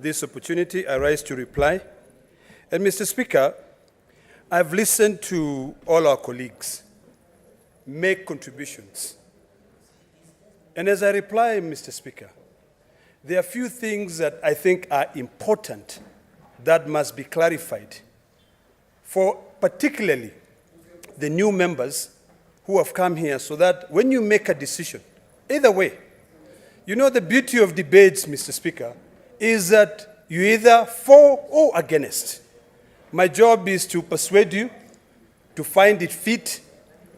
this opportunity, I rise to reply. And Mr. Speaker, I've listened to all our colleagues make contributions. And as I reply, Mr. Speaker, there are a few things that I think are important that must be clarified for particularly the new members who have come here, so that when you make a decision, either way, you know the beauty of debates, Mr. Speaker, is that you either for or against. My job is to persuade you to find it fit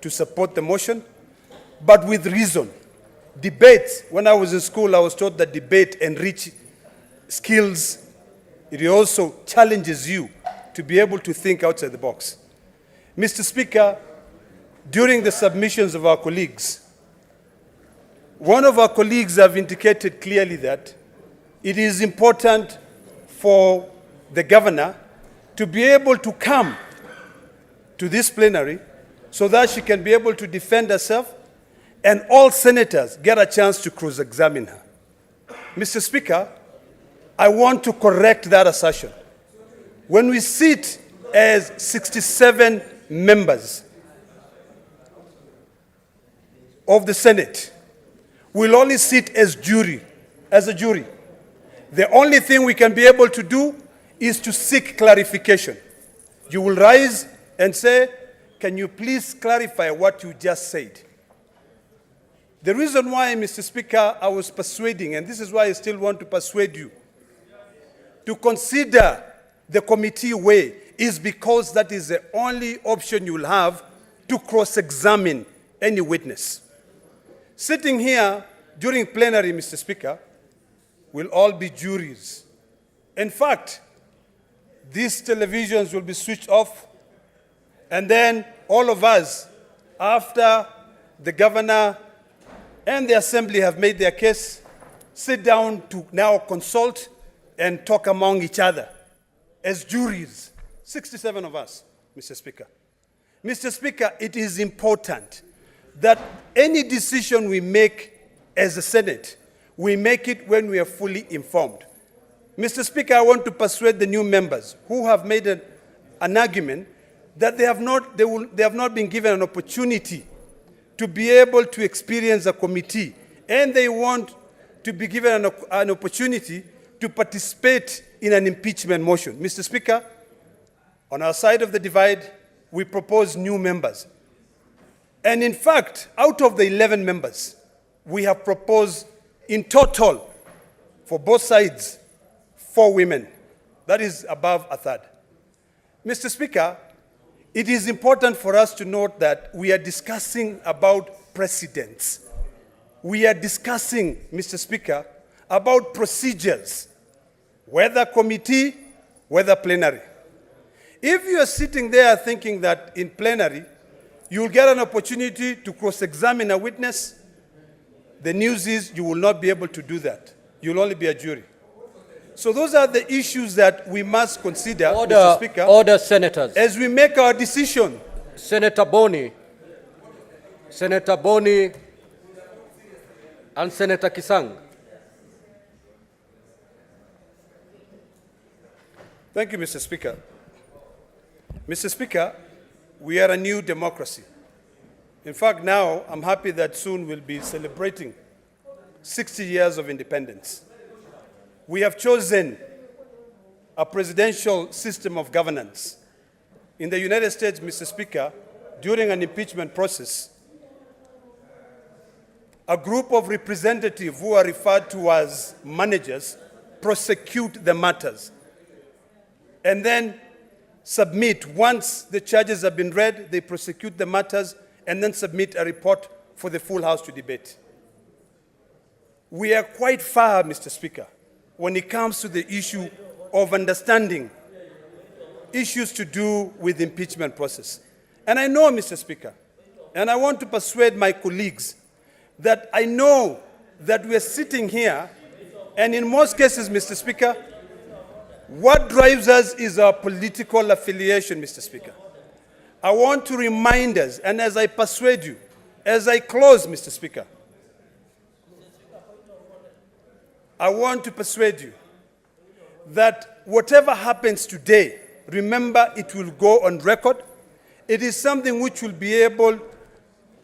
to support the motion, but with reason. Debate, when I was in school, I was taught that debate enriches skills. It also challenges you to be able to think outside the box. Mr. Speaker, during the submissions of our colleagues, one of our colleagues have indicated clearly that it is important for the governor to be able to come to this plenary so that she can be able to defend herself and all senators get a chance to cross-examine her. Mr. Speaker, I want to correct that assertion. When we sit as 67 members of the Senate, we'll only sit as a jury. The only thing we can be able to do is to seek clarification. You will rise and say, can you please clarify what you just said? The reason why, Mr. Speaker, I was persuading, and this is why I still want to persuade you, to consider the committee way is because that is the only option you'll have to cross-examine any witness. Sitting here during plenary, Mr. Speaker, will all be juries. In fact, these televisions will be switched off, and then all of us, after the governor and the assembly have made their case, sit down to now consult and talk among each other as juries, 67 of us, Mr. Speaker. Mr. Speaker, it is important that any decision we make as a Senate, we make it when we are fully informed. Mr. Speaker, I want to persuade the new members who have made an argument that they have not been given an opportunity to be able to experience a committee, and they want to be given an opportunity to participate in an impeachment motion. Mr. Speaker, on our side of the divide, we propose new members. And in fact, out of the 11 members, we have proposed in total, for both sides, 4 women. That is above a third. Mr. Speaker, it is important for us to note that we are discussing about precedents. We are discussing, Mr. Speaker, about procedures, whether committee, whether plenary. If you are sitting there thinking that in plenary, you'll get an opportunity to cross-examine a witness, the news is you will not be able to do that. You'll only be a jury. So those are the issues that we must consider, Mr. Speaker, order, senators, as we make our decision. Senator Boni, and Senator Kisang. Thank you, Mr. Speaker. Mr. Speaker, we are a new democracy. In fact, now I'm happy that soon we'll be celebrating 60 years of independence. We have chosen a presidential system of governance. In the United States, Mr. Speaker, during an impeachment process, a group of representatives who are referred to as managers prosecute the matters and then submit. Once the charges have been read, they prosecute the matters and then submit a report for the full House to debate. We are quite far, Mr. Speaker, when it comes to the issue of understanding issues to do with the impeachment process. And I know, Mr. Speaker, and I want to persuade my colleagues that I know that we are sitting here, and in most cases, Mr. Speaker, what drives us is our political affiliation, Mr. Speaker. I want to remind us, and as I persuade you, as I close, Mr. Speaker, I want to persuade you that whatever happens today, remember it will go on record. It is something which will be able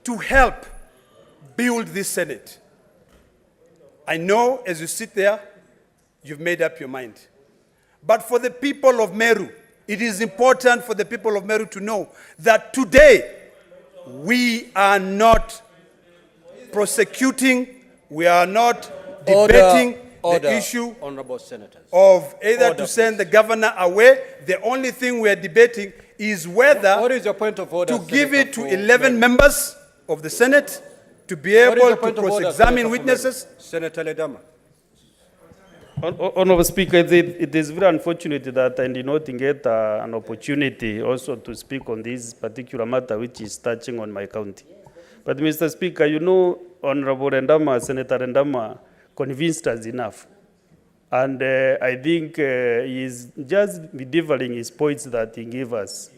to help build this Senate. I know as you sit there, you've made up your mind. But for the people of Meru, it is important for the people of Meru to know that today we are not prosecuting, we are not debating the issue Honorable Senators. of either Order, to send the governor away. The only thing we are debating is whether What is your point of order, to give Senator, it to for 11 Meru? members of the Senate to be What is able your to point of order, cross-examine Senator, for witnesses. Meru? Senator Ledama. Honorable Speaker, it is very unfortunate that I did not get an opportunity also to speak on this particular matter which is touching on my county. But Mr. Speaker, you know, Honorable Rendama, Senator Rendama convinced us enough. And I think he is just delivering his points that he gave us.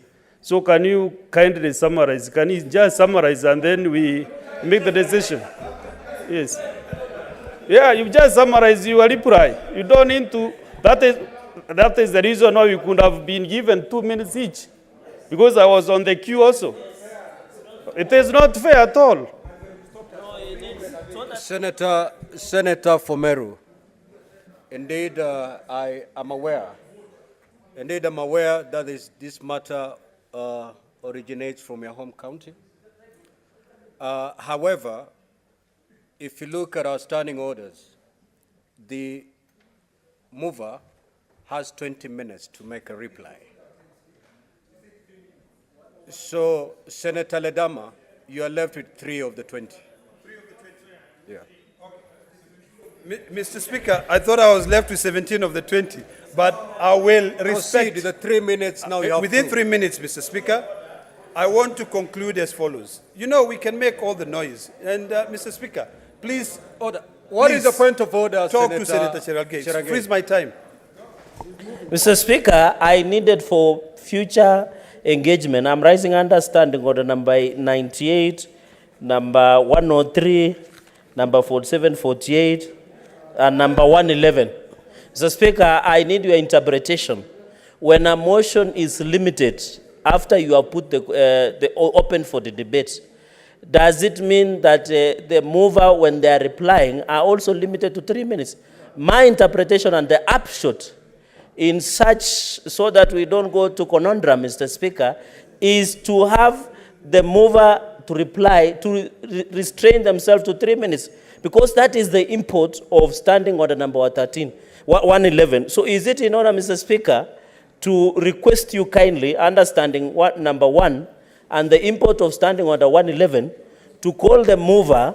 So can you kindly summarize? Can you just summarize and then we make the decision? Yes. Yeah, you just summarize your reply. You don't need to, that is the reason why we could have been given 2 minutes each. Because I was on the queue also. It is not fair at all. Senator for Meru. Indeed, I am aware. Indeed, I'm aware that this matter originates from your home county. However, if you look at our standing orders, the mover has 20 minutes to make a reply. So, Senator Ledama, you are left with 3 of the 20. 3 of the 20? Yeah. Mr. Speaker, I thought I was left with 17 of the 20, but I will respect. Proceed, the 3 minutes now you have Within 2. 3 minutes, Mr. Speaker, I want to conclude as follows. You know, we can make all the noise. And, Mr. Speaker, please. Order. What is the point of order, Talk Senator to Senator Cherargei. Cherargei? Freeze my time. Mr. Speaker, I needed for future engagement. I'm raising understanding order number 98, number 103, number 47, 48, and number 111. Mr. Speaker, I need your interpretation. When a motion is limited, after you have put the open for the debate, does it mean that the mover, when they are replying, are also limited to 3 minutes? My interpretation and the upshot in such, so that we don't go to conundrum, Mr. Speaker, is to have the mover to reply, to restrain themselves to 3 minutes, because that is the import of standing order number 111. So is it in order, Mr. Speaker, to request you kindly, understanding what number 1 and the import of standing order 111, to call the mover,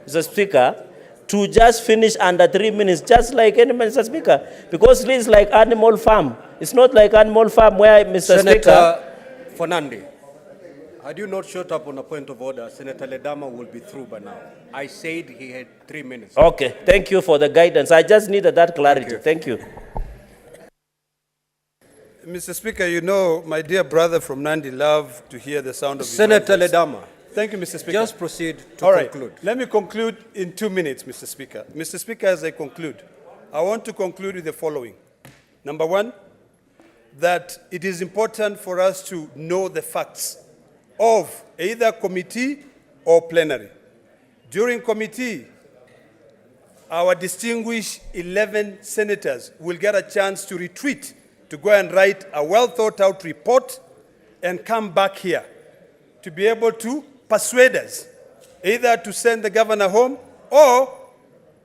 Mr. Speaker, to just finish under 3 minutes, just like any Mr. Speaker, because this is like animal farm. It's not like animal farm where, Mr. Speaker. Senator Fernandi, had you not shut up on a point of order, Senator Ledama will be through by now. I said he had 3 minutes. Okay, thank you for the guidance. I just needed that clarity. Thank you. Mr. Speaker, you know, my dear brother from Nandi love to hear the sound of his Senator voice. Ledama, Thank you, Mr. Speaker. just proceed to All right. conclude. Let me conclude in 2 minutes, Mr. Speaker. Mr. Speaker, as I conclude, I want to conclude with the following. Number 1, that it is important for us to know the facts of either committee or plenary. During committee, our distinguished 11 senators will get a chance to retreat, to go and write a well-thought-out report and come back here to be able to persuade us either to send the governor home or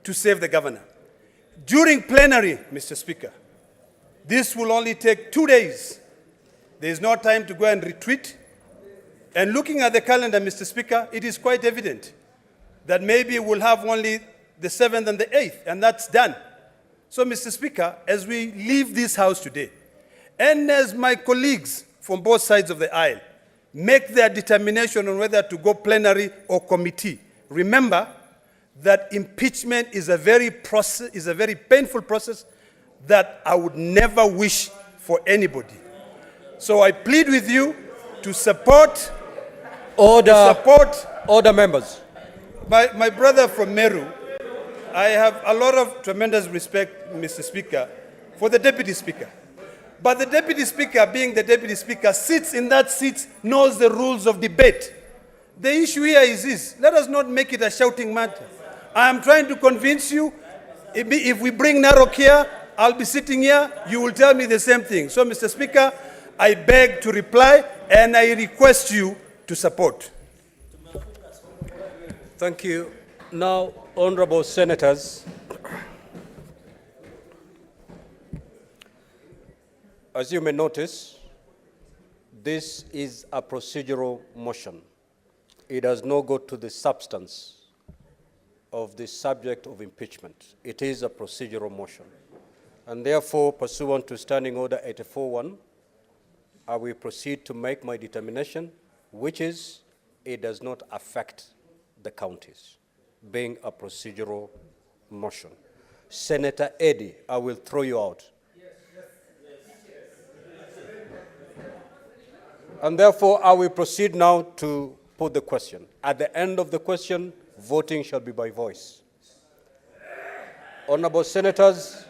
to save the governor. During plenary, Mr. Speaker, this will only take 2 days. There is no time to go and retreat. And looking at the calendar, Mr. Speaker, it is quite evident that maybe we'll have only the 7th and the 8th, and that's done. So, Mr. Speaker, as we leave this House today, and as my colleagues from both sides of the aisle make their determination on whether to go plenary or committee, remember that impeachment is a very painful process that I would never wish for anybody. So I plead with you to support. Order, members. My brother from Meru, I have a lot of tremendous respect, Mr. Speaker, for the Deputy Speaker. But the Deputy Speaker, being the Deputy Speaker, sits in that seat, knows the rules of debate. The issue here is this. Let us not make it a shouting matter. I am trying to convince you, if we bring Narok here, I'll be sitting here, you will tell me the same thing. So, Mr. Speaker, I beg to reply, and I request you to support. Thank you. Now, honorable senators, as you may notice, this is a procedural motion. It does not go to the substance of the subject of impeachment. It is a procedural motion. And therefore, pursuant to Standing Order 84-1, I will proceed to make my determination, which is it does not affect the counties, being a procedural motion. Senator Eddy, I will throw you out. And therefore, I will proceed now to put the question. At the end of the question, voting shall be by voice. Honorable senators,